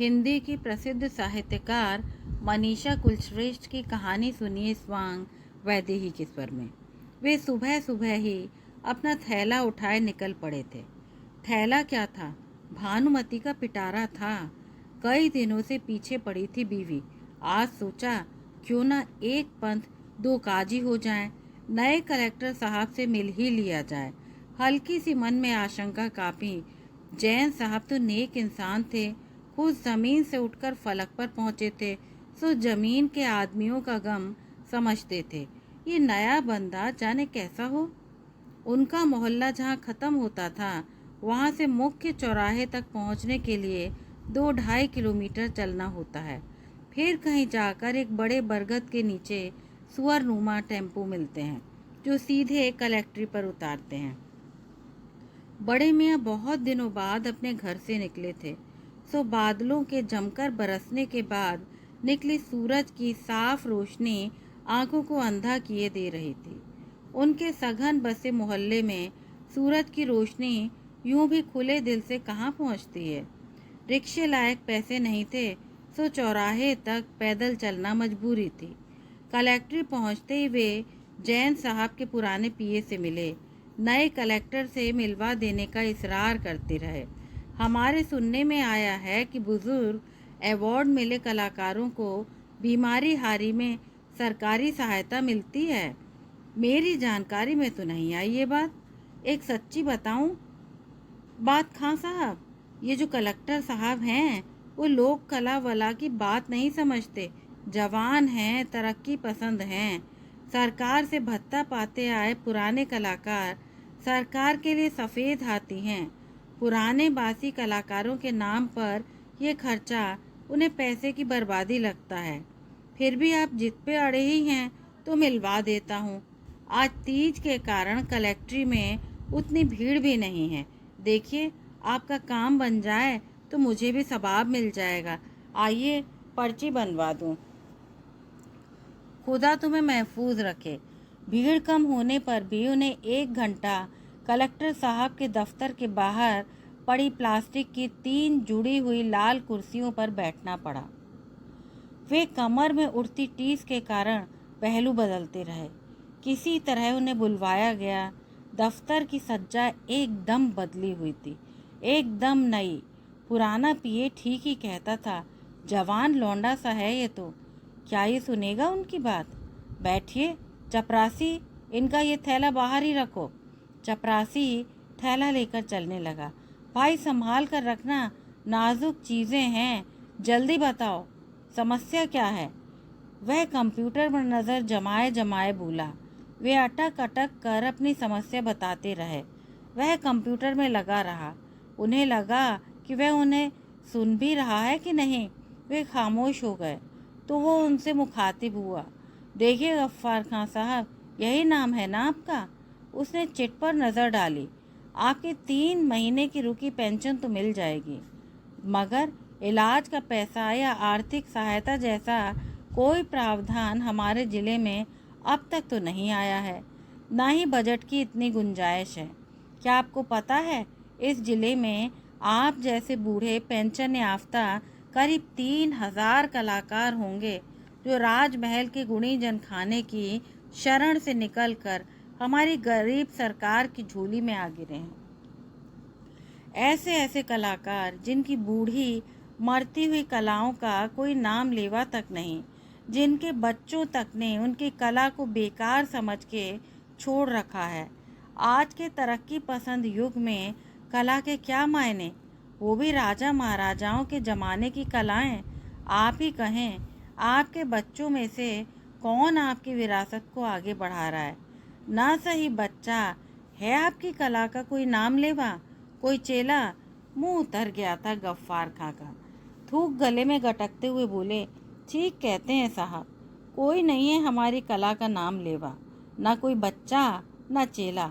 हिंदी की प्रसिद्ध साहित्यकार मनीषा कुलश्रेष्ठ की कहानी सुनिए स्वांग वैदेही के स्वर में। वे सुबह सुबह ही अपना थैला उठाए निकल पड़े थे। थैला क्या था? भानुमति का पिटारा था। कई दिनों से पीछे पड़ी थी बीवी। आज सोचा क्यों ना एक पंथ दो काजी हो जाएं, नए कलेक्टर साहब से मिल ही लिया जाए। हल्की सी मन में आशंका कापी। जैन साहब तो नेक इंसान थे, खुद जमीन से उठकर फलक पर पहुंचे थे, सो जमीन के आदमियों का गम समझते थे। ये नया बंदा जाने कैसा हो। उनका मोहल्ला जहाँ ख़त्म होता था वहाँ से मुख्य चौराहे तक पहुँचने के लिए 2-2.5 किलोमीटर चलना होता है। फिर कहीं जाकर एक बड़े बरगद के नीचे सुअरनुमा टेम्पो मिलते हैं जो सीधे कलेक्ट्री पर उतारते हैं। बड़े मियाँ बहुत दिनों बाद अपने घर से निकले थे, सो बादलों के जमकर बरसने के बाद निकली सूरज की साफ रोशनी आंखों को अंधा किए दे रही थी। उनके सघन बसे मोहल्ले में सूरज की रोशनी यूं भी खुले दिल से कहाँ पहुँचती है। रिक्शे लायक पैसे नहीं थे, सो चौराहे तक पैदल चलना मजबूरी थी। कलेक्ट्री पहुँचते ही वे जैन साहब के पुराने पीए से मिले। नए कलेक्टर से मिलवा देने का इसरार करते रहे। हमारे सुनने में आया है कि बुजुर्ग अवार्ड मिले कलाकारों को बीमारी हारी में सरकारी सहायता मिलती है। मेरी जानकारी में तो नहीं आई ये बात। एक सच्ची बताऊं बात खां साहब, ये जो कलेक्टर साहब हैं वो लोक कला वाला की बात नहीं समझते। जवान हैं, तरक्की पसंद हैं। सरकार से भत्ता पाते आए पुराने कलाकार सरकार के लिए सफ़ेद हाथी हैं। पुराने बासी कलाकारों के नाम पर यह खर्चा उन्हें पैसे की बर्बादी लगता है। फिर भी आप जिद पे अड़े ही हैं तो मिलवा देता हूँ। आज तीज के कारण कलेक्ट्री में उतनी भीड़ भी नहीं है। देखिए आपका काम बन जाए तो मुझे भी सवाब मिल जाएगा। आइए पर्ची बनवा दूँ। खुदा तुम्हें महफूज रखे। भीड़ कम होने पर भी उन्हें 1 घंटा कलेक्टर साहब के दफ्तर के बाहर पड़ी प्लास्टिक की 3 जुड़ी हुई लाल कुर्सियों पर बैठना पड़ा। वे कमर में उठती टीस के कारण पहलू बदलते रहे। किसी तरह उन्हें बुलवाया गया। दफ्तर की सज्जा एकदम बदली हुई थी, एकदम नई। पुराना पीए ठीक ही कहता था, जवान लौंडा सा है ये तो। क्या ये सुनेगा उनकी बात? बैठिए चपरासी, इनका ये थैला बाहर ही रखो। चपरासी थैला लेकर चलने लगा। भाई संभाल कर रखना, नाजुक चीज़ें हैं, जल्दी बताओ समस्या क्या है। वह कंप्यूटर पर नज़र जमाए जमाए बोला। वे अटक अटक कर अपनी समस्या बताते रहे। वह कंप्यूटर में लगा रहा। उन्हें लगा कि वह उन्हें सुन भी रहा है कि नहीं। वे खामोश हो गए तो वो उनसे मुखातिब हुआ। देखिए गफ्फार खां साहब, यही नाम है ना आपका? उसने चिट पर नज़र डाली। आपकी 3 महीने की रुकी पेंशन तो मिल जाएगी, मगर इलाज का पैसा या आर्थिक सहायता जैसा कोई प्रावधान हमारे ज़िले में अब तक तो नहीं आया है। ना ही बजट की इतनी गुंजाइश है। क्या आपको पता है इस ज़िले में आप जैसे बूढ़े पेंशन याफ्ता करीब 3000 कलाकार होंगे जो राजमहल के गुणीजन खाने की शरण से निकलकर हमारी गरीब सरकार की झोली में आ गिरे हैं। ऐसे ऐसे कलाकार जिनकी बूढ़ी मरती हुई कलाओं का कोई नाम लेवा तक नहीं, जिनके बच्चों तक ने उनकी कला को बेकार समझ के छोड़ रखा है। आज के तरक्की पसंद युग में कला के क्या मायने, वो भी राजा महाराजाओं के ज़माने की कलाएं। आप ही कहें, आपके बच्चों में से कौन आपकी विरासत को आगे बढ़ा रहा है? ना सही बच्चा है आपकी कला का कोई नाम लेवा, कोई चेला। मुंह उतर गया था गफ्फार खां का। थूक गले में गटकते हुए बोले, ठीक कहते हैं साहब, कोई नहीं है हमारी कला का नाम लेवा, ना कोई बच्चा ना चेला।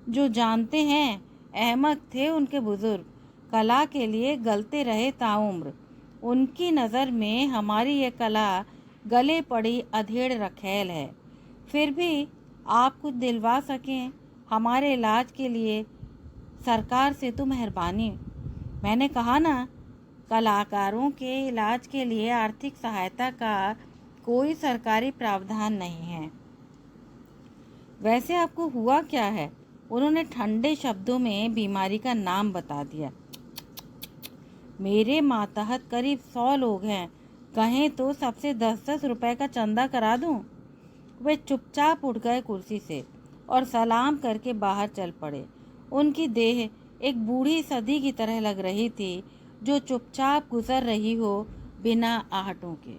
जो जानते हैं अहमक थे उनके बुजुर्ग, कला के लिए गलते रहे ताउम्र। उनकी नज़र में हमारी ये कला गले पड़ी अधेड़ रखेल है। फिर भी आप कुछ दिलवा सकें हमारे इलाज के लिए, सरकार से तो मेहरबानी। मैंने कहा ना, कलाकारों के इलाज के लिए आर्थिक सहायता का कोई सरकारी प्रावधान नहीं है। वैसे आपको हुआ क्या है? उन्होंने ठंडे शब्दों में बीमारी का नाम बता दिया। मेरे मातहत करीब 100 लोग हैं, कहें तो सबसे 10-10 रुपए का चंदा करा दूं। वे चुपचाप उठ गए कुर्सी से और सलाम करके बाहर चल पड़े। उनकी देह एक बूढ़ी सदी की तरह लग रही थी, जो चुपचाप गुजर रही हो बिना आहटों के।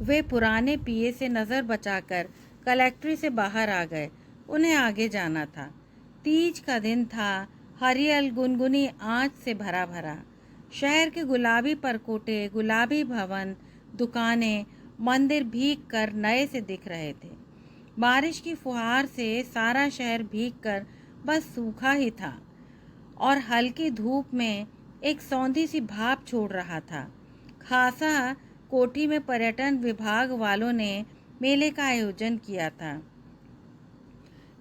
वे पुराने पीए से नज़र बचाकर कलेक्ट्री से बाहर आ गए। उन्हें आगे जाना था। तीज का दिन था। हरियल गुनगुनी आँच से भरा भरा शहर के गुलाबी परकोटे, गुलाबी भवन, दुकानें, मंदिर भीग कर नए से दिख रहे थे। बारिश की फुहार से सारा शहर भीग कर बस सूखा ही था और हल्की धूप में एक सौंधी सी भाप छोड़ रहा था। खासा कोठी में पर्यटन विभाग वालों ने मेले का आयोजन किया था।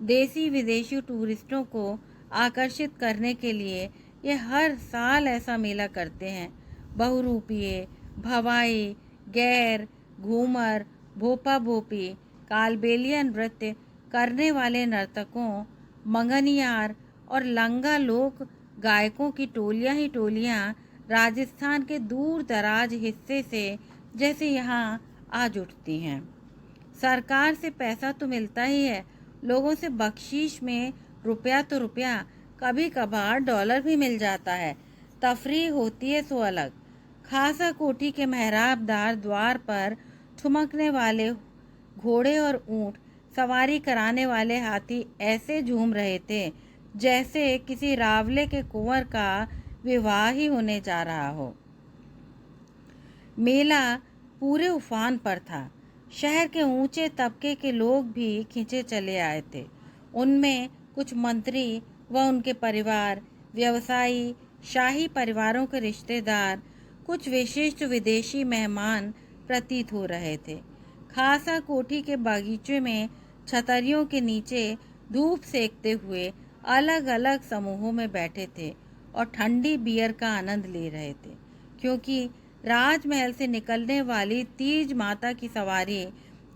देसी विदेशी टूरिस्टों को आकर्षित करने के लिए ये हर साल ऐसा मेला करते हैं। बहुरूपिये, भवाई, गैर, घूमर, भोपा भोपी, कालबेलिया नृत्य करने वाले नर्तकों, मंगनियार और लंगा लोक गायकों की टोलियां ही टोलियां राजस्थान के दूर दराज हिस्से से जैसे यहाँ आज उठती हैं। सरकार से पैसा तो मिलता ही है, लोगों से बख्शीश में रुपया तो रुपया, कभी कभार डॉलर भी मिल जाता है। तफरीह होती है सो अलग। खासा कोठी के मेहराबदार द्वार पर ठुमकने वाले घोड़े और ऊंट, सवारी कराने वाले हाथी ऐसे झूम रहे थे जैसे किसी रावले के कुंवर का विवाह ही होने जा रहा हो। मेला पूरे उफान पर था। शहर के ऊंचे तबके के लोग भी खींचे चले आए थे। उनमें कुछ मंत्री व उनके परिवार, व्यवसायी, शाही परिवारों के रिश्तेदार, कुछ विशिष्ट विदेशी मेहमान प्रतीत हो रहे थे। खासा कोठी के बागीचे में छतरियों के नीचे धूप सेकते हुए अलग अलग समूहों में बैठे थे और ठंडी बियर का आनंद ले रहे थे, क्योंकि राजमहल से निकलने वाली तीज माता की सवारी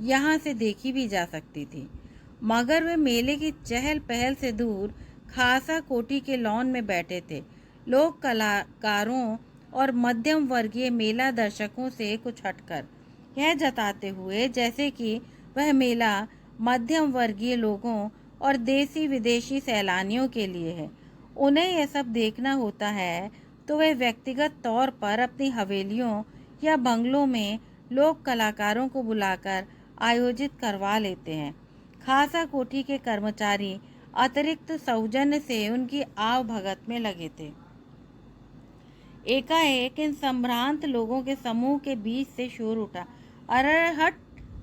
यहाँ से देखी भी जा सकती थी। मगर वे मेले की चहल पहल से दूर खासा कोठी के लॉन में बैठे थे। लोक कलाकारों और मध्यम वर्गीय मेला दर्शकों से कुछ हटकर यह जताते हुए जैसे कि वह मेला मध्यम वर्गीय लोगों और देसी विदेशी सैलानियों के लिए है। उन्हें यह सब देखना होता है तो वे व्यक्तिगत तौर पर अपनी हवेलियों या बंगलों में लोक कलाकारों को बुलाकर आयोजित करवा लेते हैं। खासा कोठी के कर्मचारी अतिरिक्त सौजन्य से उनकी आवभगत में लगे थे। एकाएक इन संभ्रांत लोगों के समूह के बीच से शोर उठा, अरे हट,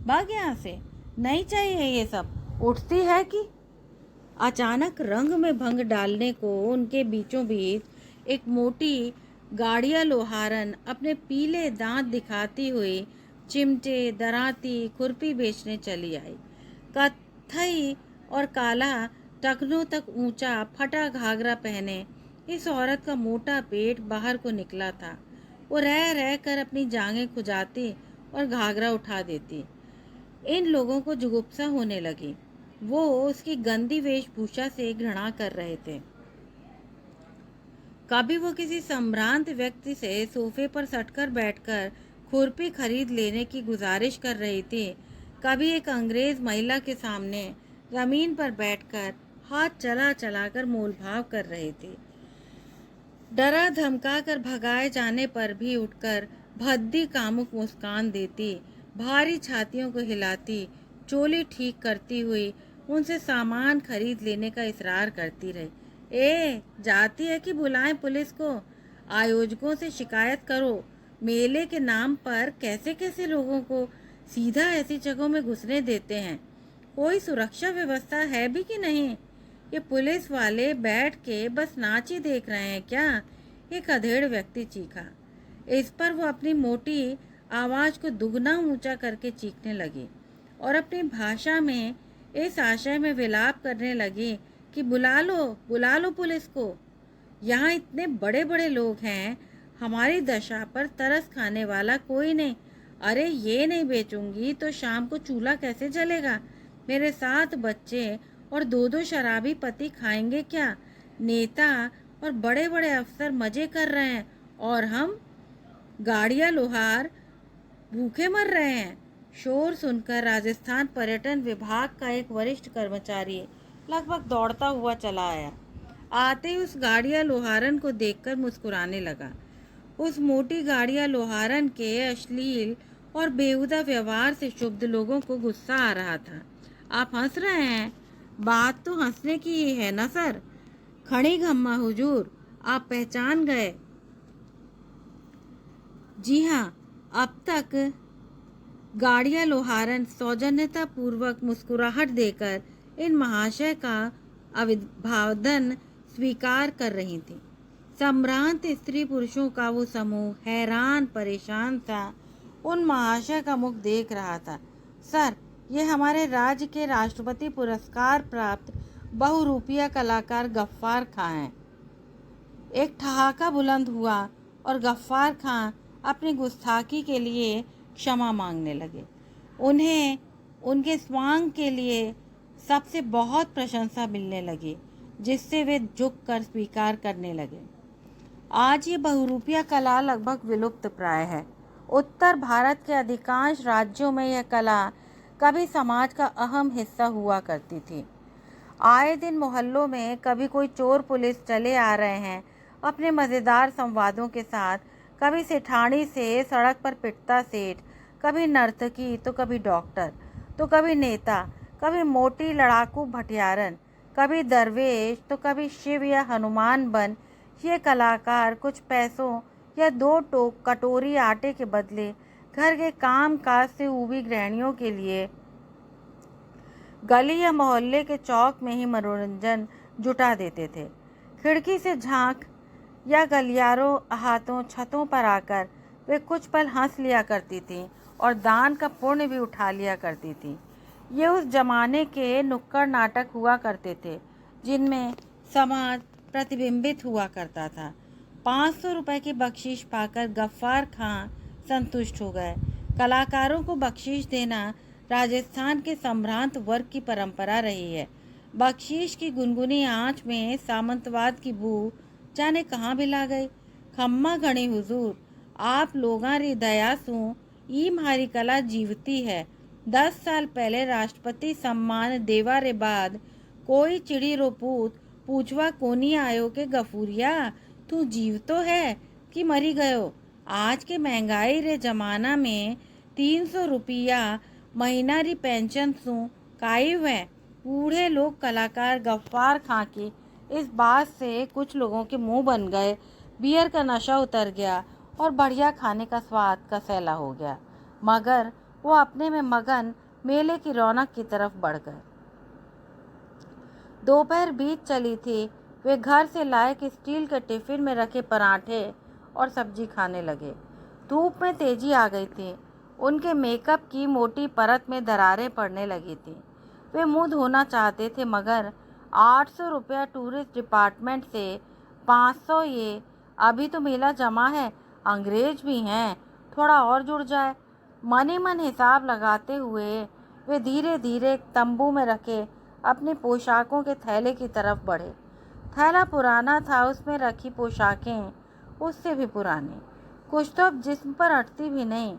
भाग यहाँ से, नहीं चाहिए ये सब। उठती है कि अचानक रंग में भंग डालने को उनके बीचों बीच एक मोटी गाड़िया लोहारन अपने पीले दांत दिखाती हुई चिमटे, दराती, खुरपी बेचने चली आई। कत्थई और काला टखनों तक ऊंचा फटा घाघरा पहने इस औरत का मोटा पेट बाहर को निकला था। वो रह रह कर अपनी जांघें खुजाती और घाघरा उठा देती। इन लोगों को जुगुप्सा होने लगी। वो उसकी गंदी वेशभूषा से घृणा कर रहे थे। कभी वो किसी संभ्रांत व्यक्ति से सोफे पर सटकर बैठकर खुरपी खरीद लेने की गुजारिश कर रही थी, कभी एक अंग्रेज महिला के सामने जमीन पर बैठकर हाथ चला चलाकर मोलभाव कर रही थी। डरा धमका कर भगाए जाने पर भी उठकर भद्दी कामुक मुस्कान देती, भारी छातियों को हिलाती, चोली ठीक करती हुई उनसे सामान खरीद लेने का इसरार करती रही। जाती है कि बुलाएं पुलिस को, आयोजकों से शिकायत करो। मेले के नाम पर कैसे कैसे लोगों को सीधा ऐसी जगहों में घुसने देते हैं। कोई सुरक्षा व्यवस्था है भी कि नहीं? ये पुलिस वाले बैठ के बस नाच ही देख रहे हैं क्या? एक अधेड़ व्यक्ति चीखा। इस पर वो अपनी मोटी आवाज को दुगना ऊंचा करके चीखने लगी और अपनी भाषा में इस आशय में विलाप करने लगी कि बुला लो पुलिस को। यहाँ इतने बड़े बड़े लोग हैं, हमारी दशा पर तरस खाने वाला कोई नहीं। अरे ये नहीं बेचूंगी तो शाम को चूल्हा कैसे जलेगा? मेरे 7 बच्चे और 2-2 शराबी पति खाएंगे क्या? नेता और बड़े बड़े अफसर मजे कर रहे हैं और हम गाड़ियां लोहार भूखे मर रहे हैं। शोर सुनकर राजस्थान पर्यटन विभाग का एक वरिष्ठ कर्मचारी लगभग दौड़ता हुआ चला आया। आते ही उस गाड़िया लोहारन को देखकर मुस्कुराने लगा। उस मोटी गाड़िया लोहारन के अश्लील और बेहुदा व्यवहार से क्षुब्ध लोगों को गुस्सा आ रहा था। आप हंस रहे हैं? बात तो हंसने की ही है ना सर। खड़ी गम्मा हुजूर, आप पहचान गए? जी हाँ। अब तक गाड़िया लोहारन सौजन्यता पूर्वक मुस्कुराहट देकर इन महाशय का अभिवादन स्वीकार कर रही थी। संभ्रांत स्त्री पुरुषों का वो समूह हैरान परेशान सा उन महाशय का मुख देख रहा था। सर, ये हमारे राज्य के राष्ट्रपति पुरस्कार प्राप्त बहुरूपिया कलाकार गफ्फार खां हैं। एक ठहाका बुलंद हुआ और गफ्फार खां अपनी गुस्ताखी के लिए क्षमा मांगने लगे। उन्हें उनके स्वांग के लिए सबसे बहुत प्रशंसा मिलने लगी, जिससे वे झुककर स्वीकार करने लगे। आज ये बहुरूपिया कला लगभग विलुप्त प्राय है। उत्तर भारत के अधिकांश राज्यों में यह कला कभी समाज का अहम हिस्सा हुआ करती थी। आए दिन मोहल्लों में कभी कोई चोर पुलिस चले आ रहे हैं अपने मज़ेदार संवादों के साथ। कभी सेठानी से सड़क पर पिटता सेठ, कभी नर्तकी तो कभी डॉक्टर तो कभी नेता, कभी मोटी लड़ाकू भटियारन, कभी दरवेश तो कभी शिव या हनुमान बन ये कलाकार कुछ पैसों या 2 कटोरी आटे के बदले घर के काम काज से ऊबी गृहिणियों के लिए गली या मोहल्ले के चौक में ही मनोरंजन जुटा देते थे। खिड़की से झांक या गलियारों हाथों छतों पर आकर वे कुछ पल हंस लिया करती थीं और दान का पुण्य भी उठा लिया करती थीं। ये उस जमाने के नुक्कड़ नाटक हुआ करते थे जिनमें समाज प्रतिबिंबित हुआ करता था। 500 रुपए की बख्शीश पाकर गफ्फार खां संतुष्ट हो गए। कलाकारों को बख्शीश देना राजस्थान के संभ्रांत वर्ग की परंपरा रही है। बख्शीश की गुनगुनी आंच में सामंतवाद की बू जाने कहाँ भिला गई। खम्मा घणी हुजूर, आप लोगां री दया सु ई म्हारी कला जीवती है। 10 साल पहले राष्ट्रपति सम्मान देवा रे बाद कोई चिड़ी रो पूत पूछवा कोनी आयो के गफूरिया तू जीव तो है कि मरी गयो। आज के महंगाई रे जमाना में 300 रुपया महीना री पेंशन सु कायव है। बूढ़े लोग कलाकार गफ्फार खां की इस बात से कुछ लोगों के मुंह बन गए। बियर का नशा उतर गया और बढ़िया खाने का स्वाद का सैला हो गया, मगर वो अपने में मगन मेले की रौनक की तरफ बढ़ गए। दोपहर बीत चली थी। वे घर से लाए कि स्टील के टिफिन में रखे पराठे और सब्जी खाने लगे। धूप में तेजी आ गई थी। उनके मेकअप की मोटी परत में दरारें पड़ने लगी थी। वे मुंह धोना चाहते थे, मगर 800 रुपया टूरिस्ट डिपार्टमेंट से 500 ये अभी तो मेला जमा है, अंग्रेज भी हैं, थोड़ा और जुड़ जाए। मन ही मन हिसाब लगाते हुए वे धीरे धीरे एक तंबू में रखे अपनी पोशाकों के थैले की तरफ बढ़े। थैला पुराना था, उसमें रखी पोशाकें उससे भी पुरानी, कुछ तो अब जिस्म पर अटती भी नहीं।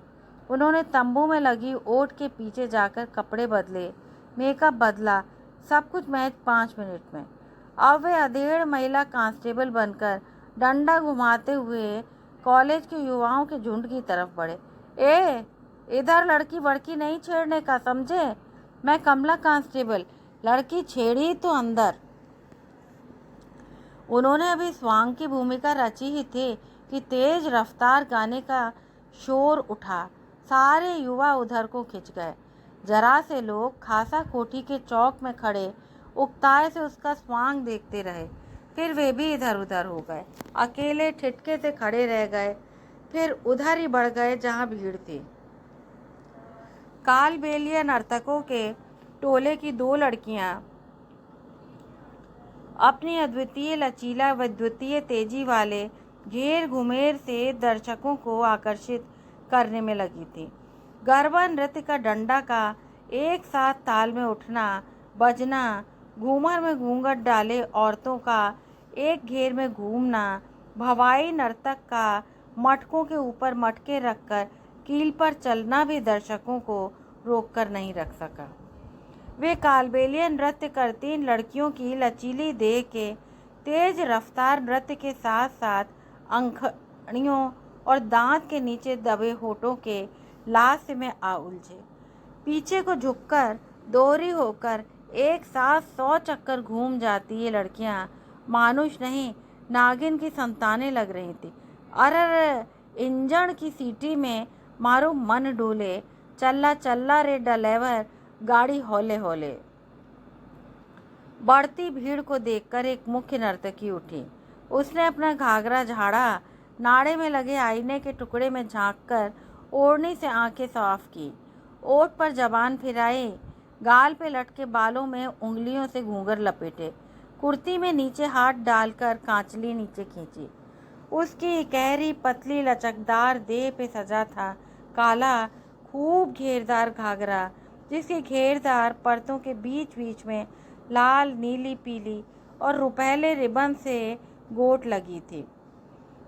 उन्होंने तंबू में लगी ओट के पीछे जाकर कपड़े बदले, मेकअप बदला, सब कुछ महज 5 मिनट में। अब वे अधेड़ महिला कांस्टेबल बनकर डंडा घुमाते हुए कॉलेज के युवाओं के झुंड की तरफ बढ़े। इधर लड़की वड़की नहीं छेड़ने का, समझे? मैं कमला कांस्टेबल, लड़की छेड़ी तो अंदर। उन्होंने अभी स्वांग की भूमिका रची ही थी कि तेज रफ्तार गाने का शोर उठा। सारे युवा उधर को खिंच गए। जरा से लोग खासा कोठी के चौक में खड़े उकताए से उसका स्वांग देखते रहे। फिर वे भी इधर उधर हो गए, अकेले ठिठके से खड़े रह गए, फिर उधर ही बढ़ गए जहाँ भीड़ थी। कालबेलिया नर्तकों के टोले की 2 लड़कियां अपनी अद्वितीय लचीला व द्वितीय तेजी वाले घेर घुमेर से दर्शकों को आकर्षित करने में लगी थी। गरबा नृत्य का डंडा का एक साथ ताल में उठना बजना, घूमर में घूंघट डाले औरतों का एक घेर में घूमना, भवाई नर्तक का मटकों के ऊपर मटके रखकर कील पर चलना भी दर्शकों को रोककर नहीं रख सका। वे कालबेलिया नृत्य करती लड़कियों की लचीली देह के तेज रफ्तार नृत्य के साथ साथ अंखड़ियों और दांत के नीचे दबे होठों के लास्य में आ उलझे। पीछे को झुककर दोहरी होकर एक साथ 100 चक्कर घूम जाती ये लड़कियां मानुष नहीं नागिन की संतानें लग रही थी। अरे इंजन की सीटी में मारो मन डोले, चल्ला चल्ला रे ड्राइवर गाड़ी हौले हौले। बढ़ती भीड़ को देखकर एक मुख्य नर्तकी उठी। उसने अपना घाघरा झाड़ा, नाड़े में लगे आईने के टुकड़े में झांककर ओढ़नी से आंखें साफ की, ओठ पर जबान फिराई, गाल पे लटके बालों में उंगलियों से घूंघर लपेटे, कुर्ती में नीचे हाथ डालकर कांचली नीचे खींची। उसकी गहरी पतली लचकदार देह पे सजा था काला खूब घेरदार घाघरा, जिसके घेरदार परतों के बीच बीच में लाल नीली पीली और रुपहले रिबन से गोट लगी थी।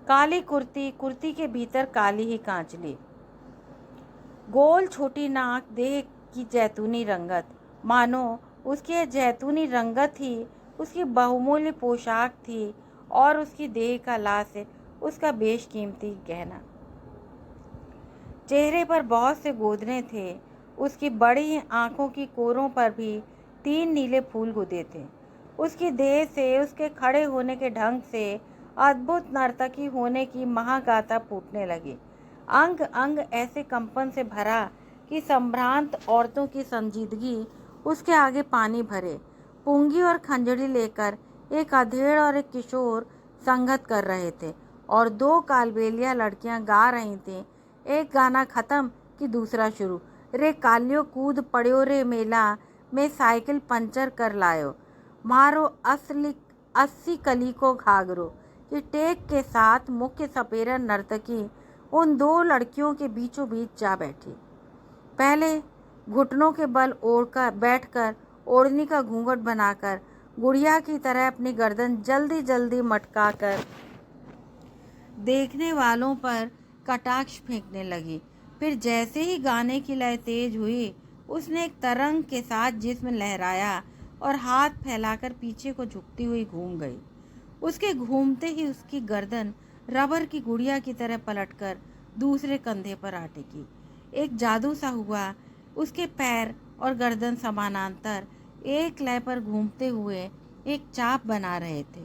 काली कुर्ती, कुर्ती के भीतर काली ही कांचली, गोल छोटी नाक, देह की जैतूनी रंगत, मानो उसकी जैतूनी रंगत ही उसकी बहुमूल्य पोशाक थी और उसकी देह का लाश उसका बेशकीमती गहना। चेहरे पर बहुत से गोदने थे, उसकी बड़ी आंखों की कोरों पर भी 3 नीले फूल गुदे थे। उसकी देह से, उसके खड़े होने के ढंग से अद्भुत नर्तकी होने की महागाथा फूटने लगी। अंग अंग ऐसे कंपन से भरा कि संभ्रांत औरतों की संजीदगी उसके आगे पानी भरे। पुंगी और खंजड़ी लेकर एक अधेड़ और एक किशोर संगत कर रहे थे और 2 कालबेलिया लड़कियां गा रही थीं। एक गाना खत्म कि दूसरा शुरू। रे कालियो कूद पड़ियो रे मेला में साइकिल पंचर कर लायो, मारो 80 कली को घाघरो। कि टेक के साथ मुख्य सपेरा नर्तकी उन 2 लड़कियों के बीचों बीच जा बैठी। पहले घुटनों के बल ओढ़कर बैठकर ओढ़नी का घूंघट बनाकर गुड़िया की तरह अपनी गर्दन जल्दी जल्दी मटकाकर देखने वालों पर कटाक्ष फेंकने लगी। फिर जैसे ही गाने की लय तेज हुई, उसने एक तरंग के साथ जिस्म लहराया और हाथ फैलाकर पीछे को झुकती हुई घूम गई। उसके घूमते ही उसकी गर्दन रबर की गुड़िया की तरह पलटकर दूसरे कंधे पर आ टिकी। एक जादू सा हुआ, उसके पैर और गर्दन समानांतर एक लय पर घूमते हुए एक चाप बना रहे थे।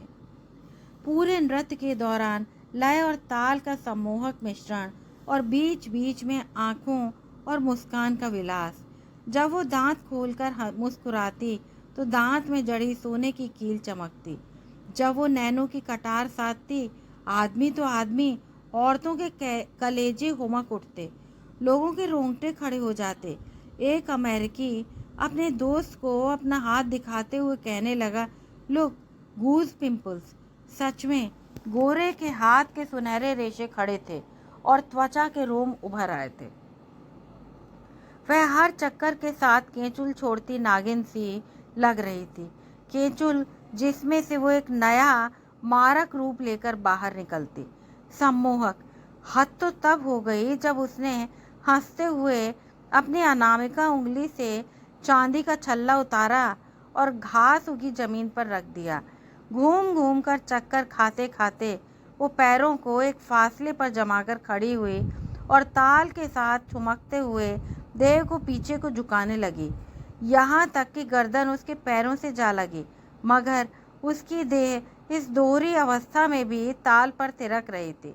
पूरे नृत्य के दौरान लय और ताल का सम्मोहक मिश्रण और बीच बीच में आंखों और मुस्कान का विलास। जब वो दांत खोलकर मुस्कुराती तो दांत में जड़ी सोने की कील चमकती। जब वो नैनों की कटार साधती, आदमी तो आदमी, औरतों के कलेजे हुमक उठते, लोगों के रोंगटे खड़े हो जाते। एक अमेरिकी अपने दोस्त को अपना हाथ दिखाते हुए कहने लगा, लुक गूज पिंपल्स। सच में गोरे के हाथ के सुनहरे रेशे खड़े थे और त्वचा के रोम उभर आए थे। वह हर चक्कर के साथ केंचुल छोड़ती नागिन सी लग रही थी, केंचुल जिसमें से वो एक नया मारक रूप लेकर बाहर निकलती। सम्मोहक हद तो तब हो गई जब उसने हंसते हुए अपनी अनामिका उंगली से चांदी का छल्ला उतारा और घास उगी जमीन पर रख दिया। घूम घूम कर चक्कर खाते खाते वो पैरों को एक फासले पर जमाकर खड़ी हुई और ताल के साथ ठुमकते हुए देह को पीछे को झुकाने लगी, यहाँ तक कि गर्दन उसके पैरों से जा लगी। मगर उसकी देह इस दोहरी अवस्था में भी ताल पर थिरक रही थी।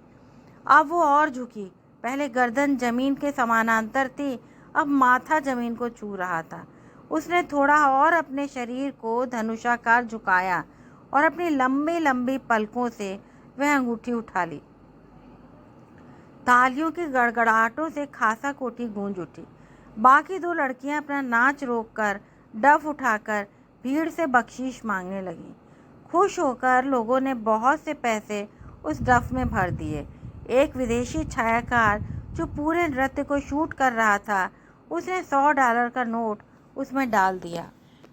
अब वो और झुकी। पहले गर्दन जमीन के समानांतर थी, अब माथा जमीन को छू रहा था। उसने थोड़ा और अपने शरीर को धनुषाकार झुकाया और अपनी लंबी लंबी पलकों से वह अंगूठी उठा ली। तालियों की गड़गड़ाहटों से खासा कोठी गूंज उठी। बाकी 2 लड़कियां अपना नाच रोककर डफ उठाकर भीड़ से बख्शीश मांगने लगीं। खुश होकर लोगों ने बहुत से पैसे उस डफ में भर दिए। एक विदेशी छायाकार जो पूरे नृत्य को शूट कर रहा था, उसने $100 का नोट उसमें डाल दिया।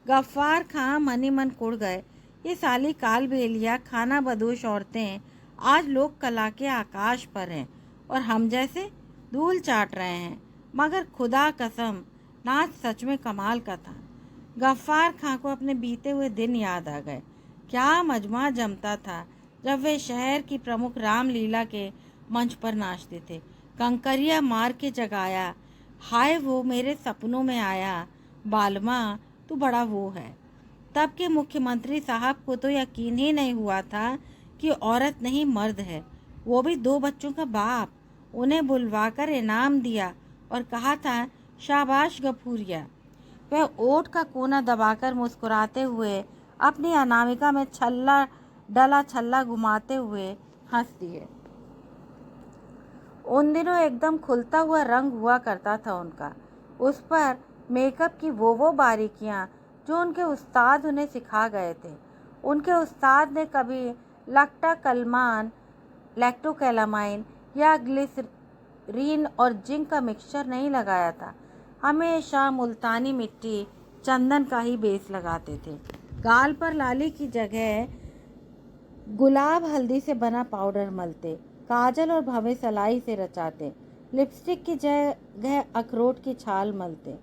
गफ्फार खां मनी मन कुड़ गए। ये साली कालबेलिया खाना बदोश औरतें आज लोक कला के आकाश पर हैं और हम जैसे धूल चाट रहे हैं। मगर खुदा कसम, नाच सच में कमाल का था। गफ्फार खां को अपने बीते हुए दिन याद आ गए। क्या मजमा जमता था जब वे शहर की प्रमुख रामलीला के मंच पर नाचते थे। कंकरिया मार के जगाया, हाय वो मेरे सपनों में आया, बालमा तू बड़ा वो है। तब के मुख्यमंत्री साहब को तो यकीन ही नहीं हुआ था कि औरत नहीं मर्द है, वो भी 2 बच्चों का बाप। उन्हें बुलवाकर इनाम दिया और कहा था, शाबाश गफूरिया। वह ओठ का कोना दबाकर मुस्कुराते हुए अपनी अनामिका में डला छल्ला घुमाते हुए हंस दिए। उन दिनों एकदम खुलता हुआ रंग हुआ करता था उनका। उस पर मेकअप की वो बारीकियां जो उनके उस्ताद उन्हें सिखा गए थे। उनके उस्ताद ने कभी लैक्टोकैलामाइन या ग्लिसरीन और जिंक का मिक्सचर नहीं लगाया था। हमेशा मुल्तानी मिट्टी, चंदन का ही बेस लगाते थे। गाल पर लाली की जगह गुलाब हल्दी से बना पाउडर मलते, काजल और भवें सलाई से रचाते, लिपस्टिक की जगह अखरोट की छाल मलते।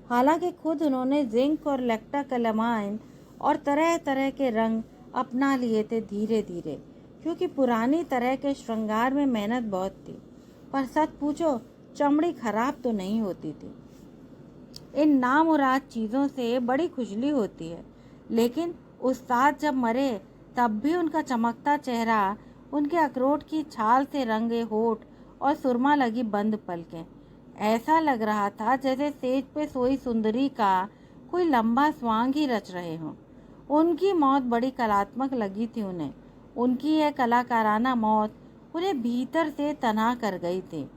हालांकि खुद उन्होंने जिंक और लैक्टोकैलामाइन और तरह तरह के रंग अपना लिए थे धीरे धीरे, क्योंकि पुरानी तरह के श्रृंगार में मेहनत बहुत थी। पर सच पूछो, चमड़ी खराब तो नहीं होती थी। इन नामुराद चीज़ों से बड़ी खुजली होती है, लेकिन उस्ताद जब मरे तब भी उनका चमकता चेहरा, उनके अखरोट की छाल से रंगे होठ और सुरमा लगी बंद पलकें, ऐसा लग रहा था जैसे सेज पे सोई सुंदरी का कोई लंबा स्वांग ही रच रहे हों। उनकी मौत बड़ी कलात्मक लगी थी उन्हें। उनकी यह कलाकाराना मौत उन्हें भीतर से तना कर गई थी।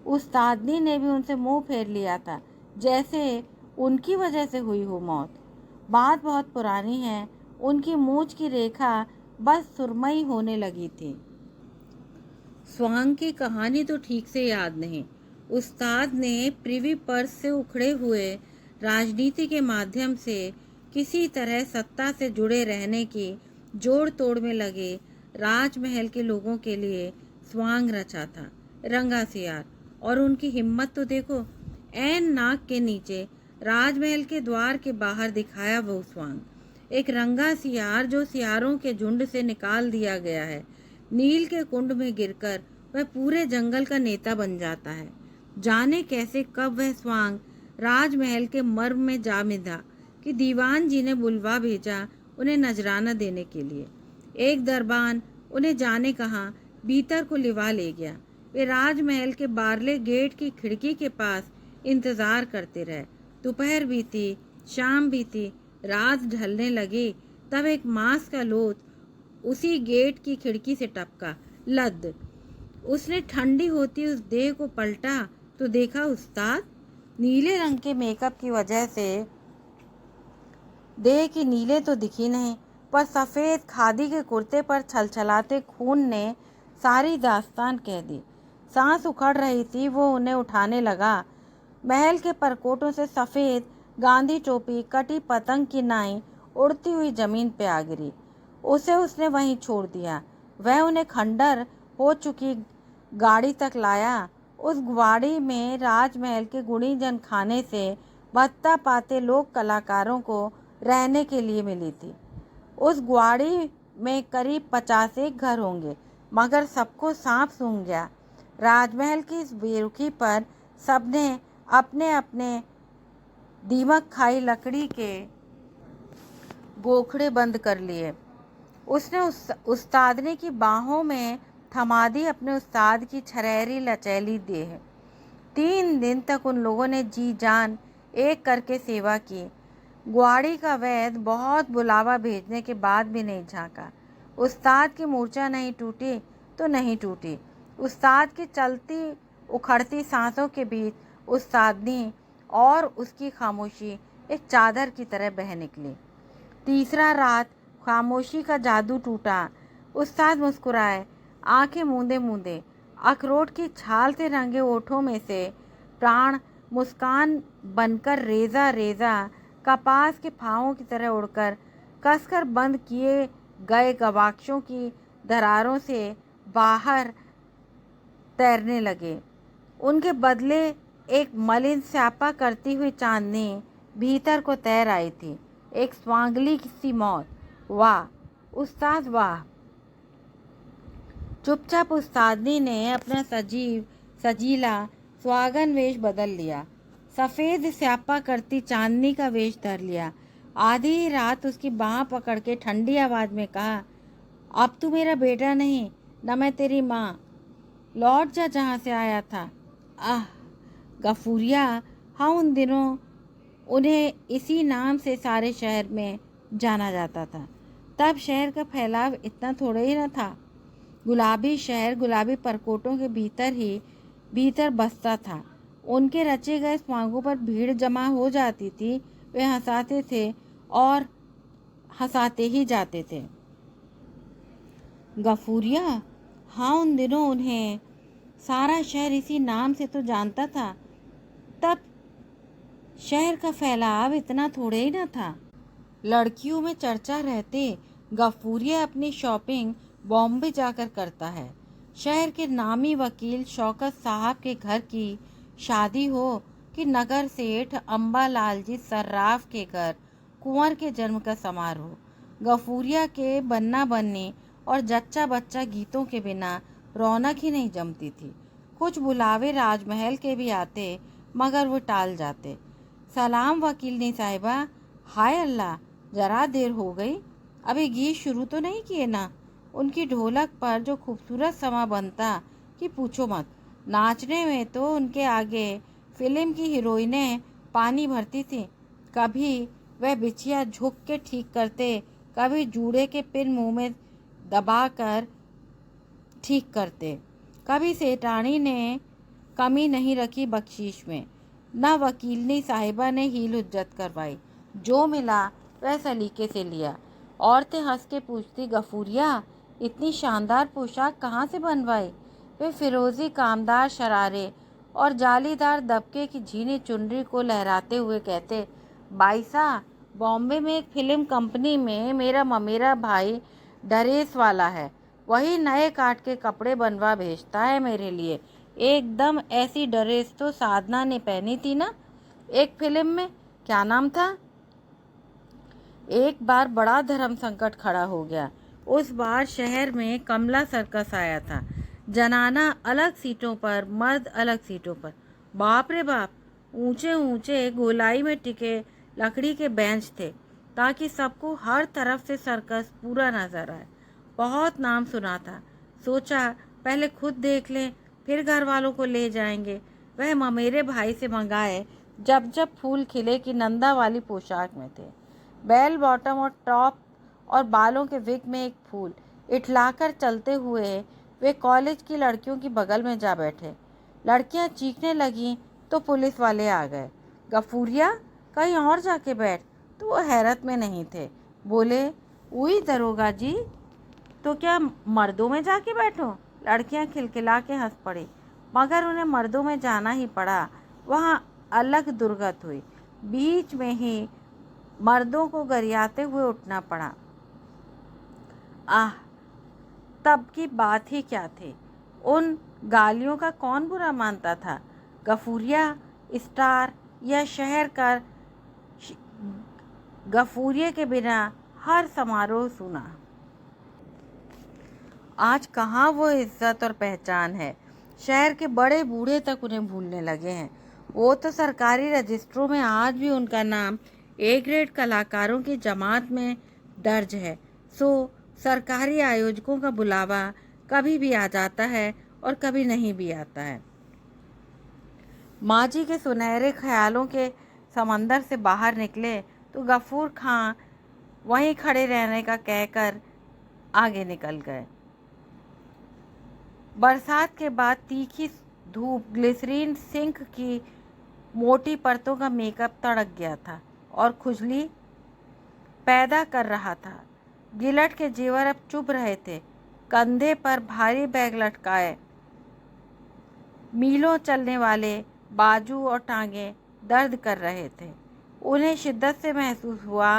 उस्तादनी ने भी उनसे मुंह फेर लिया था, जैसे उनकी वजह से हुई हो मौत। बात बहुत पुरानी है, उनकी मूंछ की रेखा बस सुरमई होने लगी थी। स्वांग की कहानी तो ठीक से याद नहीं। उस्ताद ने प्रिवी पर्स से उखड़े हुए राजनीति के माध्यम से किसी तरह सत्ता से जुड़े रहने की जोड़ तोड़ में लगे राजमहल के लोगों के लिए स्वांग रचा था। रंगा सियार, और उनकी हिम्मत तो देखो, ऐन नाक के नीचे राजमहल के द्वार के बाहर दिखाया वो स्वांग। एक रंगा सियार जो सियारों के झुंड से निकाल दिया गया है। नील के कुंड में गिरकर वह पूरे जंगल का नेता बन जाता है। जाने कैसे कब वह स्वांग राजमहल के मर्म में जा मिला कि दीवान जी ने बुलवा भेजा उन्हें नजराना देने के लिए। एक दरबान उन्हें जाने कहाँ भीतर को लिवा ले गया। वे राजमहल के बारले गेट की खिड़की के पास इंतजार करते रहे। दोपहर बीती, शाम बीती, रात ढलने लगी, तब एक मांस का लोथ उसी गेट की खिड़की से टपका। लद, उसने ठंडी होती उस देह को पलटा तो देखा उस्ताद। नीले रंग के मेकअप की वजह से देह की नीले तो दिखी नहीं, पर सफ़ेद खादी के कुर्ते पर छलछलाते खून ने सारी दास्तान कह दी। सांस उखड़ रही थी, वो उन्हें उठाने लगा। महल के परकोटों से सफ़ेद गांधी टोपी कटी पतंग की नाई उड़ती हुई जमीन पे आ गिरी। उसे उसने वहीं छोड़ दिया। वह उन्हें खंडर हो चुकी गाड़ी तक लाया। उस गाड़ी में राजमहल के गुणीजन खाने से भत्ता पाते लोक कलाकारों को रहने के लिए मिली थी। उस गाड़ी में करीब 50 घर होंगे, मगर सबको सांप सूंघ गया। राजमहल की इस बेरुखी पर सबने अपने अपने दीमक खाई लकड़ी के बोखड़े बंद कर लिए। उसने उस्तादनी की बाहों में थमा दी अपने उस्ताद की छरेरी लचैली देह। 3 दिन तक उन लोगों ने जी जान एक करके सेवा की। ग्वाड़ी का वैद बहुत बुलावा भेजने के बाद भी नहीं झांका। उस्ताद की मूर्छा नहीं टूटी तो नहीं टूटी। उस्ताद की चलती उखड़ती सांसों के बीच उस्तादनी और उसकी खामोशी एक चादर की तरह बह निकली। तीसरा रात खामोशी का जादू टूटा। उस्ताद मुस्कुराए। आंखें मूंदे मूंदे, अखरोट की छाल से रंगे ओठों में से प्राण मुस्कान बनकर रेजा रेजा कपास के फाहों की तरह उड़कर कसकर बंद किए गए गवाक्षों की दरारों से बाहर तैरने लगे। उनके बदले एक मलिन स्यापा करती हुई चांदनी भीतर को तैर आई थी। एक स्वांगली सी मौत। वाह उस्ताद वाह। चुपचाप उस्तादनी ने अपना सजीला स्वागन वेश बदल लिया। सफ़ेद स्यापा करती चांदनी का वेश धर लिया। आधी रात उसकी बाह पकड़ के ठंडी आवाज़ में कहा, अब तू मेरा बेटा नहीं, न मैं तेरी माँ। लौट जा जहाँ से आया था। आह गफूरिया। हाँ, उन दिनों उन्हें इसी नाम से सारे शहर में जाना जाता था। तब शहर का फैलाव इतना थोड़ा ही न था। गुलाबी शहर गुलाबी परकोटों के भीतर बसता था। उनके रचे गए स्वांगों पर भीड़ जमा हो जाती थी। वे हंसाते थे और हंसाते ही जाते थे। गफूरिया। हाँ, उन दिनों उन्हें सारा शहर इसी नाम से तो जानता था। तब शहर का फैलाव इतना थोड़े ही न था। लड़कियों में चर्चा रहते गफूरिया अपनी शॉपिंग बॉम्बे जाकर करता है। शहर के नामी वकील शौकत साहब के घर की शादी हो कि नगर सेठ अम्बा लालजी सर्राफ के घर कुंवर के जन्म का समारोह, गफूरिया के बन्ना बन्नी और जच्चा बच्चा गीतों के बिना रौनक ही नहीं जमती थी। कुछ बुलावे राजमहल के भी आते मगर वो टाल जाते। सलाम वकीलनी साहिबा। हाय अल्लाह, जरा देर हो गई, अभी गीत शुरू तो नहीं किए ना। उनकी ढोलक पर जो खूबसूरत समा बनता कि पूछो मत। नाचने में तो उनके आगे फिल्म की हीरोइनें पानी भरती थी। कभी वह बिछिया झुक के ठीक करते, कभी जूड़े के पिन मुंह में दबाकर ठीक करते। कभी सेठानी ने कमी नहीं रखी बख्शीश में। न वकीलनी साहिबा ने हील हुज्जत करवाई, जो मिला वह सलीके से लिया। औरतें हंस के पूछती, गफूरिया इतनी शानदार पोशाक कहाँ से बनवाई? वे फिरोजी कामदार शरारे और जालीदार दबके की झीनी चुनरी को लहराते हुए कहते, बाईसा, बॉम्बे में एक फिल्म कंपनी में मेरा ममेरा भाई ड्रेस वाला है। वही नए काट के कपड़े बनवा भेजता है मेरे लिए। एकदम ऐसी ड्रेस तो साधना ने पहनी थी ना एक फिल्म में, क्या नाम था? एक बार बड़ा धर्म संकट खड़ा हो गया। उस बार शहर में कमला सर्कस आया था। जनाना अलग सीटों पर, मर्द अलग सीटों पर। बाप रे बाप, ऊंचे ऊंचे गोलाई में टिके लकड़ी के बेंच थे ताकि सबको हर तरफ से सर्कस पूरा नजर आए। बहुत नाम सुना था। सोचा पहले खुद देख लें, फिर घर वालों को ले जाएंगे। वह ममेरे भाई से मंगाए जब जब फूल खिले कि नंदा वाली पोशाक में थे। बेल बॉटम और टॉप और बालों के विग में एक फूल इठलाकर चलते हुए वे कॉलेज की लड़कियों की बगल में जा बैठे। लड़कियां चीखने लगीं तो पुलिस वाले आ गए। गफूरिया, कहीं और जाके बैठ। तो वो हैरत में नहीं थे। बोले, उई दरोगा जी, तो क्या मर्दों में जाके बैठो? लड़कियां खिलखिला के हंस पड़ी, मगर उन्हें मर्दों में जाना ही पड़ा। वहाँ अलग दुर्गत हुई। बीच में ही मर्दों को गरियाते हुए उठना पड़ा। आह, तब की बात ही क्या थी। उन गालियों का कौन बुरा मानता था? गफूरिया स्टार या शहर का गफूरिया के बिना हर समारोह सुना। आज कहाँ वो इज्जत और पहचान है। शहर के बड़े बूढ़े तक उन्हें भूलने लगे हैं। वो तो सरकारी रजिस्ट्रों में आज भी उनका नाम ए ग्रेड कलाकारों की जमात में दर्ज है। सो सरकारी आयोजकों का बुलावा कभी भी आ जाता है और कभी नहीं भी आता है। माँ जी के सुनहरे ख्यालों के समंदर से बाहर निकले तो गफूर खां वहीं खड़े रहने का कहकर आगे निकल गए। बरसात के बाद तीखी धूप ग्लिसरीन सिंक की मोटी परतों का मेकअप तड़क गया था और खुजली पैदा कर रहा था। गिलट के जेवर अब चुभ रहे थे। कंधे पर भारी बैग लटकाए, मीलों चलने वाले बाजू और टांगें दर्द कर रहे थे। उन्हें शिद्दत से महसूस हुआ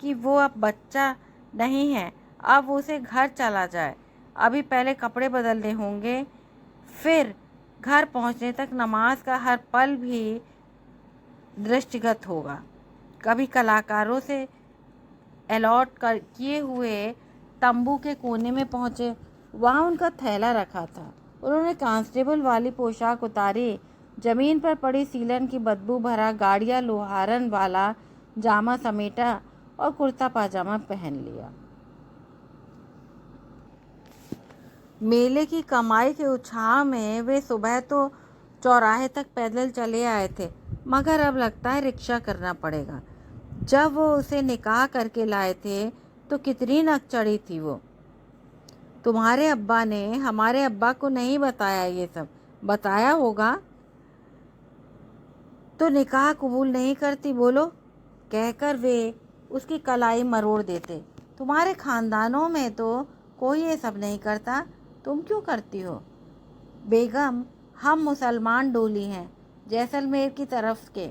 कि वो अब बच्चा नहीं है, अब उसे घर चला जाए। अभी पहले कपड़े बदलने होंगे, फिर घर पहुंचने तक नमाज का हर पल भी दृष्टिगत होगा। कभी कलाकारों से अलॉट किए हुए तंबू के कोने में पहुंचे, वहां उनका थैला रखा था। उन्होंने कांस्टेबल वाली पोशाक उतारी, जमीन पर पड़ी सीलन की बदबू भरा गाड़िया लोहारन वाला जामा समेटा और कुर्ता पाजामा पहन लिया। मेले की कमाई के उत्साह में वे सुबह तो चौराहे तक पैदल चले आए थे, मगर अब लगता है रिक्शा करना पड़ेगा। जब वो उसे निकाह करके लाए थे तो कितनी नक चढ़ी थी वो। तुम्हारे अब्बा ने हमारे अब्बा को नहीं बताया, ये सब बताया होगा तो निकाह कबूल नहीं करती बोलो, कहकर वे उसकी कलाई मरोड़ देते। तुम्हारे खानदानों में तो कोई ये सब नहीं करता, तुम क्यों करती हो? बेगम, हम मुसलमान डोली हैं, जैसलमेर की तरफ के।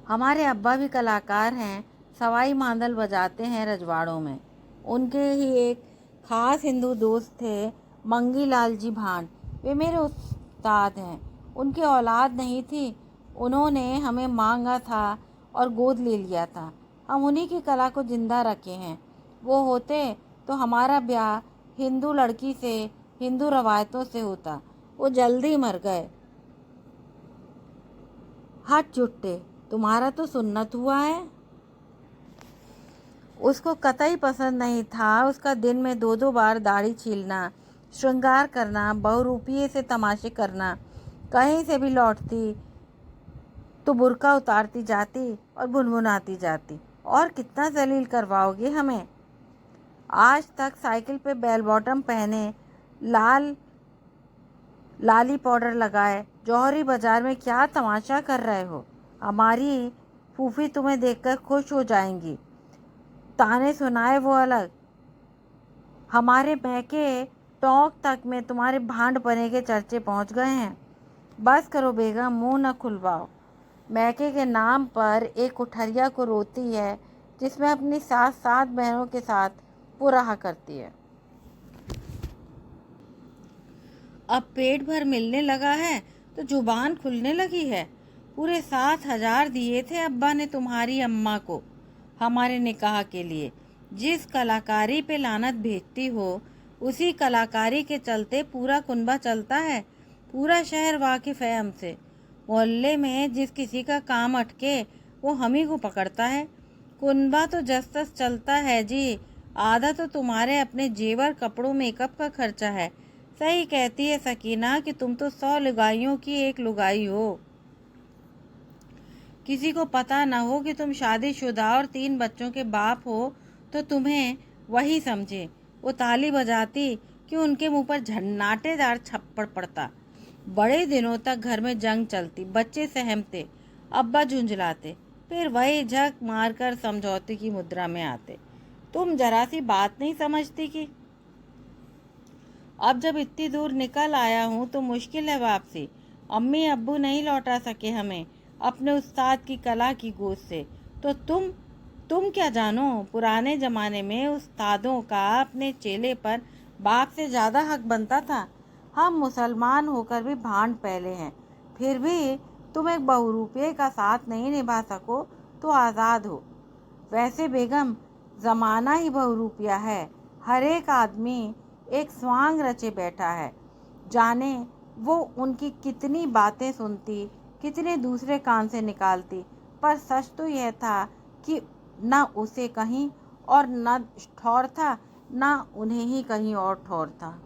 हमारे अब्बा भी कलाकार हैं, सवाई मांदल बजाते हैं रजवाड़ों में। उनके ही एक ख़ास हिंदू दोस्त थे, मंगी लाल जी भांड, वे मेरे उस्ताद हैं। उनकी औलाद नहीं थी, उन्होंने हमें मांगा था और गोद ले लिया था। हम उन्हीं की कला को जिंदा रखे हैं। वो होते तो हमारा ब्याह हिंदू लड़की से, हिंदू रवायतों से होता। वो जल्दी मर गए। हट जुट्टे, तुम्हारा तो सुन्नत हुआ है। उसको कतई पसंद नहीं था उसका दिन में 2-2 बार दाढ़ी छीलना, श्रृंगार करना, बहुरूपिये से तमाशे करना। कहीं से भी लौटती तो बुर्का उतारती जाती और भुनभुनाती जाती। और कितना जलील करवाओगे हमें? आज तक साइकिल पे बेल बॉटम पहने, लाली पाउडर लगाए, जौहरी बाजार में क्या तमाशा कर रहे हो? हमारी फूफी तुम्हें देखकर खुश हो जाएंगी। ताने सुनाए वो अलग, हमारे मैके टोंक तक में तुम्हारे भांड बने के चर्चे पहुंच गए हैं। बस करो बेगम, मुंह न खुलवाओ। मैके के नाम पर एक कुठरिया को रोती है, जिसमें अपनी 7 बहनों के साथ वो रहा करती है। अब पेट भर मिलने लगा है तो जुबान खुलने लगी है। पूरे 7,000 दिए थे अब्बा ने तुम्हारी अम्मा को हमारे निकाह के लिए। जिस कलाकारी पे लानत भेजती हो, उसी कलाकारी के चलते पूरा कुनबा चलता है। पूरा शहर वाकिफ है हमसे। मोहल्ले में जिस किसी का काम अटके वो हम ही को पकड़ता है। कुनबा तो जस तस चलता है जी। आधा तो तुम्हारे अपने जेवर, कपड़ों, मेकअप का खर्चा है। सही कहती है सकीना कि तुम तो 100 लुगाइयों की एक लुगाई हो। किसी को पता न हो कि तुम शादीशुदा और 3 बच्चों के बाप हो तो तुम्हें वही समझे। वो ताली बजाती कि उनके मुंह पर झन्नाटेदार छप्पड़ पड़ता। बड़े दिनों तक घर में जंग चलती, बच्चे सहमते, अब्बा झुंझलाते, फिर वही झक मारकर समझौते की मुद्रा में आते। तुम जरा सी बात नहीं समझती कि अब जब इतनी दूर निकल आया हूँ तो मुश्किल है वापसी। अम्मी अब्बू नहीं लौटा सके हमें अपने उस्ताद की कला की गोद से, तो तुम क्या जानो, पुराने ज़माने में उस्तादों का अपने चेले पर बाप से ज़्यादा हक बनता था। हम मुसलमान होकर भी भांड पहले हैं, फिर भी तुम एक बहुरूपिये का साथ नहीं निभा सको तो आज़ाद हो। वैसे बेगम, ज़माना ही बहुरूपिया है। हर एक आदमी एक स्वांग रचे बैठा है। जाने वो उनकी कितनी बातें सुनती, कितने दूसरे कान से निकालती, पर सच तो यह था कि न उसे कहीं और न ठौर था, न उन्हें ही कहीं और ठौर था।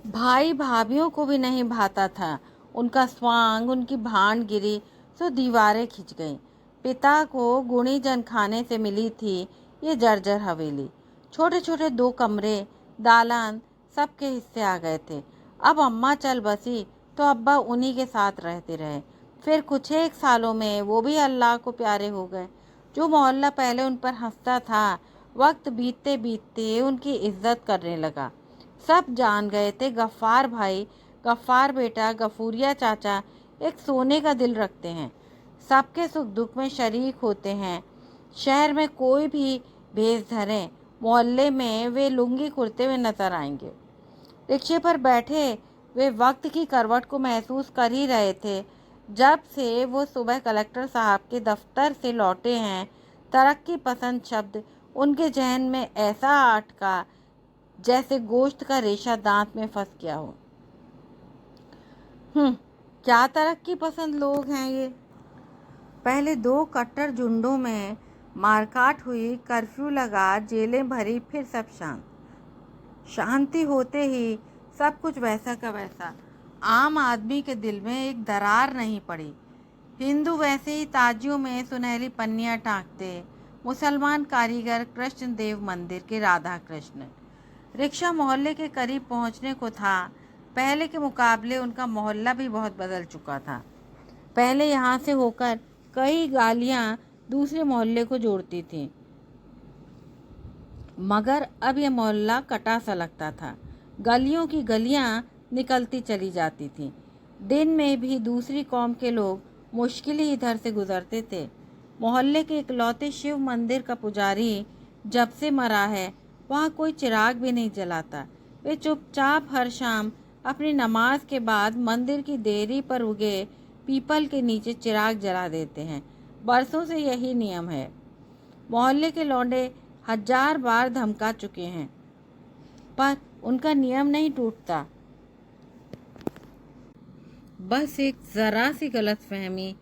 भाई भाभीियों को भी नहीं भाता था उनका स्वांग। उनकी भांड गिरी तो दीवारें खिंच गईं। पिता को गुणी जन खाने से मिली थी ये जर्जर हवेली। छोटे छोटे 2 कमरे, दालान सबके हिस्से आ गए थे। अब अम्मा चल बसी तो अब्बा उन्हीं के साथ रहते रहे। फिर कुछ एक सालों में वो भी अल्लाह को प्यारे हो गए। जो मोहल्ला पहले उन पर हंसता था वक्त बीतते बीतते उनकी इज्जत करने लगा। सब जान गए थे गफ्फार भाई, गफ्फार बेटा, गफूरिया चाचा एक सोने का दिल रखते हैं, सबके सुख दुख में शरीक होते हैं। शहर में कोई भी भेष धरे, मोहल्ले में वे लुंगी कुर्ते हुए नजर आएंगे। रिक्शे पर बैठे वे वक्त की करवट को महसूस कर ही रहे थे। जब से वो सुबह कलेक्टर साहब के दफ्तर से लौटे हैं, तरक्की पसंद शब्द उनके जहन में ऐसा अटका जैसे गोश्त का रेशा दांत में फंस गया हो। क्या तरक्की पसंद लोग हैं ये। पहले 2 कट्टर झुंडों में मारकाट हुई, कर्फ्यू लगा, जेलें भरी, फिर सब शांत। शांति होते ही सब कुछ वैसा का वैसा। आम आदमी के दिल में एक दरार नहीं पड़ी। हिंदू वैसे ही ताजियों में सुनहरी पन्नियाँ टाँकते, मुसलमान कारीगर कृष्ण देव मंदिर के राधा कृष्ण। रिक्शा मोहल्ले के करीब पहुंचने को था। पहले के मुकाबले उनका मोहल्ला भी बहुत बदल चुका था। पहले यहाँ से होकर कई गालियाँ दूसरे मोहल्ले को जोड़ती थीं, मगर अब यह मोहल्ला कटा सा लगता था। गलियों की गलियाँ निकलती चली जाती थीं। दिन में भी दूसरी कौम के लोग मुश्किल ही इधर से गुजरते थे। मोहल्ले के इकलौते शिव मंदिर का पुजारी जब से मरा है, वहाँ कोई चिराग भी नहीं जलाता। वे चुपचाप हर शाम अपनी नमाज के बाद मंदिर की देहरी पर उगे पीपल के नीचे चिराग जला देते हैं। बरसों से यही नियम है। मोहल्ले के लौंडे 1000 बार धमका चुके हैं, पर उनका नियम नहीं टूटता। बस एक ज़रा सी गलतफहमी,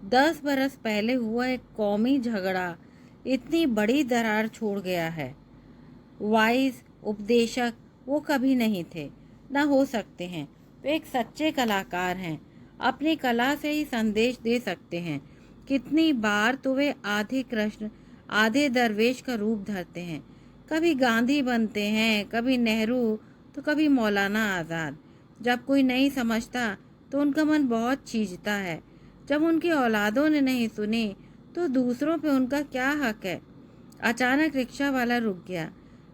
10 बरस पहले हुआ एक कौमी झगड़ा इतनी बड़ी दरार छोड़ गया है। वाइज उपदेशक वो कभी नहीं थे, ना हो सकते हैं। वे एक सच्चे कलाकार हैं, अपनी कला से ही संदेश दे सकते हैं। कितनी बार तो वे आधे कृष्ण आधे दरवेश का रूप धरते हैं। कभी गांधी बनते हैं, कभी नेहरू, तो कभी मौलाना आज़ाद। जब कोई नहीं समझता तो उनका मन बहुत खींचता है। जब उनकी औलादों ने नहीं सुनी तो दूसरों पे उनका क्या हक है। अचानक रिक्शा वाला रुक गया।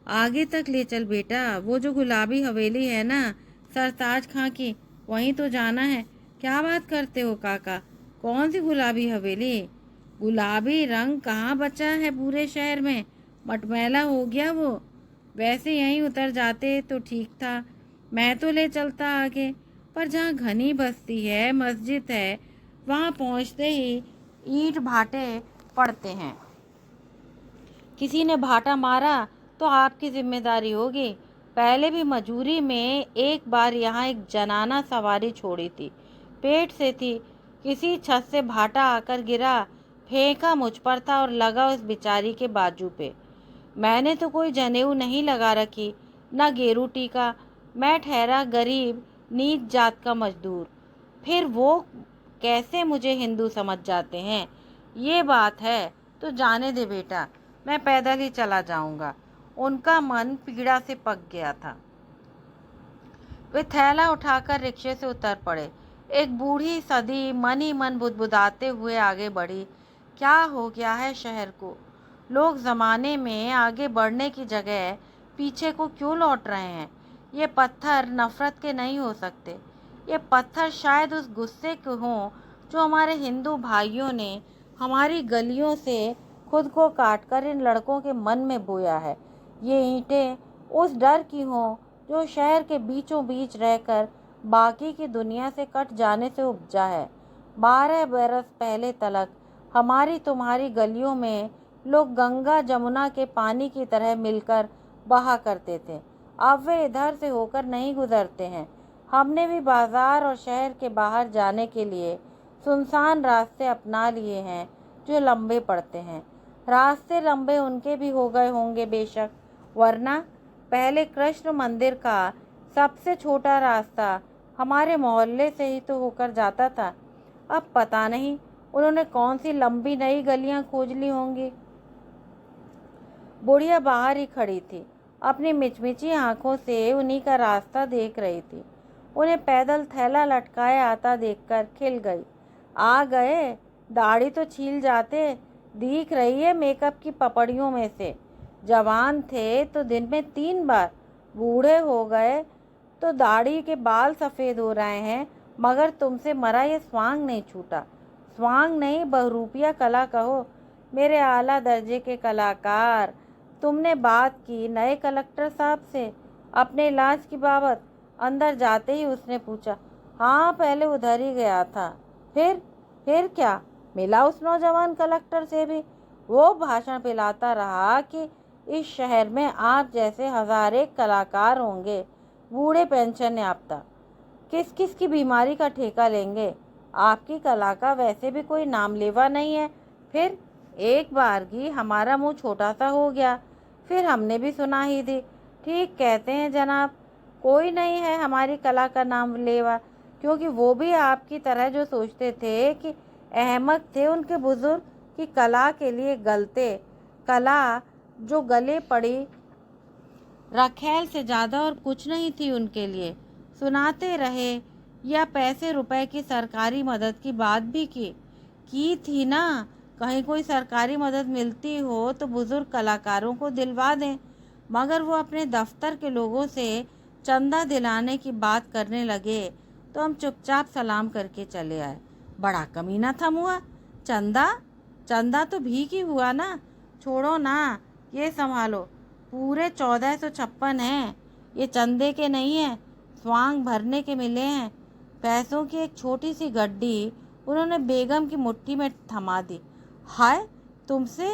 आगे तक ले चल बेटा, वो जो गुलाबी हवेली है ना, सरताज खां की, वहीं तो जाना है। क्या बात करते हो काका, कौन सी गुलाबी हवेली? गुलाबी रंग कहाँ बचा है पूरे शहर में, मटमैला हो गया वो। वैसे यहीं उतर जाते तो ठीक था, मैं तो ले चलता आगे, पर जहाँ घनी बस्ती है, मस्जिद है, वहाँ पहुँचते ही ईंट भाटे पड़ते हैं। किसी ने भाटा मारा तो आपकी जिम्मेदारी होगी। पहले भी मजूरी में एक बार यहाँ एक जनाना सवारी छोड़ी थी, पेट से थी। किसी छत से भाटा आकर गिरा, फेंका मुझ पर था और लगा उस बेचारी के बाजू पे। मैंने तो कोई जनेऊ नहीं लगा रखी, न गेरू टीका। मैं ठहरा गरीब नीच जात का मजदूर। फिर वो कैसे मुझे हिंदू समझ जाते हैं। ये बात है तो जाने दे बेटा, मैं पैदल ही चला जाऊंगा। उनका मन पीड़ा से पक गया था। वे थैला उठाकर रिक्शे से उतर पड़े। एक बूढ़ी सदी मन ही मन बुदबुदाते हुए आगे बढ़ी। क्या हो गया है शहर को? लोग ज़माने में आगे बढ़ने की जगह पीछे को क्यों लौट रहे हैं? ये पत्थर नफ़रत के नहीं हो सकते। ये पत्थर शायद उस गुस्से के हों जो हमारे हिंदू भाइयों ने हमारी गलियों से खुद को काटकर इन लड़कों के मन में बोया है। ये ईंटें उस डर की हों जो शहर के बीचों बीच रहकर बाकी की दुनिया से कट जाने से उपजा है। 12 बरस पहले तक हमारी तुम्हारी गलियों में लोग गंगा जमुना के पानी की तरह मिलकर बहा करते थे। अब वे इधर से होकर नहीं गुजरते हैं। हमने भी बाजार और शहर के बाहर जाने के लिए सुनसान रास्ते अपना लिए हैं जो लंबे पड़ते हैं। रास्ते लंबे उनके भी हो गए होंगे बेशक, वरना पहले कृष्ण मंदिर का सबसे छोटा रास्ता हमारे मोहल्ले से ही तो होकर जाता था। अब पता नहीं उन्होंने कौन सी लंबी नई गलियां खोज ली होंगी। बुढ़िया बाहर ही खड़ी थी, अपनी मिचमिची आंखों से उन्हीं का रास्ता देख रही थी। उन्हें पैदल थैला लटकाए आता देखकर खिल गई। आ गए, दाढ़ी तो छील जाते, दिख रही है मेकअप की पपड़ियों में से। जवान थे तो दिन में 3 बार, बूढ़े हो गए तो दाढ़ी के बाल सफ़ेद हो रहे हैं, मगर तुमसे मरा ये स्वांग नहीं छूटा। स्वांग नहीं, बहुरूपिया कला कहो। मेरे आला दर्जे के कलाकार, तुमने बात की नए कलेक्टर साहब से अपने इलाज की बाबत? अंदर जाते ही उसने पूछा। हाँ, पहले उधर ही गया था। फिर क्या? मिला उस नौजवान कलेक्टर से भी। वो भाषण पिलाता रहा कि इस शहर में आप जैसे हजारे कलाकार होंगे, बूढ़े पेंशन याफ्ता, किस किस की बीमारी का ठेका लेंगे। आपकी कला का वैसे भी कोई नाम लेवा नहीं है। फिर एक बार की हमारा मुंह छोटा सा हो गया, फिर हमने भी सुना ही थी। ठीक कहते हैं जनाब, कोई नहीं है हमारी कला का नाम लेवा, क्योंकि वो भी आपकी तरह जो सोचते थे कि अहमक थे उनके बुजुर्ग की कला के लिए गलते। कला जो गले पड़ी रखेल से ज़्यादा और कुछ नहीं थी उनके लिए। सुनाते रहे या पैसे रुपए की सरकारी मदद की बात भी की थी ना। कहीं कोई सरकारी मदद मिलती हो तो बुजुर्ग कलाकारों को दिलवा दें, मगर वो अपने दफ्तर के लोगों से चंदा दिलाने की बात करने लगे तो हम चुपचाप सलाम करके चले आए। बड़ा कमीना था मुआ। चंदा तो भीख ही हुआ ना। छोड़ो ना, ये संभालो, पूरे 1456 हैं। ये चंदे के नहीं हैं, स्वांग भरने के मिले हैं। पैसों की एक छोटी सी गड्डी उन्होंने बेगम की मुट्ठी में थमा दी। हाय, तुमसे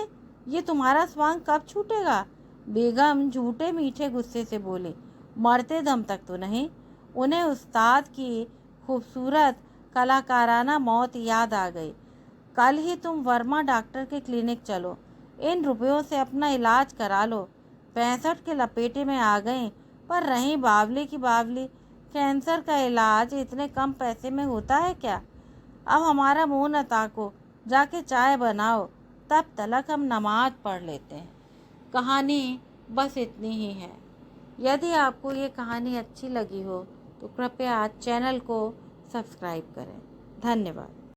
ये तुम्हारा स्वांग कब छूटेगा? बेगम झूठे मीठे गुस्से से बोली। मरते दम तक तो नहीं। उन्हें उस्ताद की खूबसूरत कलाकाराना मौत याद आ गई। कल ही तुम वर्मा डॉक्टर के क्लिनिक चलो, इन रुपयों से अपना इलाज करा लो। 65 के लपेटे में आ गई, पर रही बावली की बावली। कैंसर का इलाज इतने कम पैसे में होता है क्या? अब हमारा मुंह न ताको, जाके चाय बनाओ, तब तलक हम नमाज पढ़ लेते हैं। कहानी बस इतनी ही है। यदि आपको ये कहानी अच्छी लगी हो तो कृपया चैनल को सब्सक्राइब करें। धन्यवाद।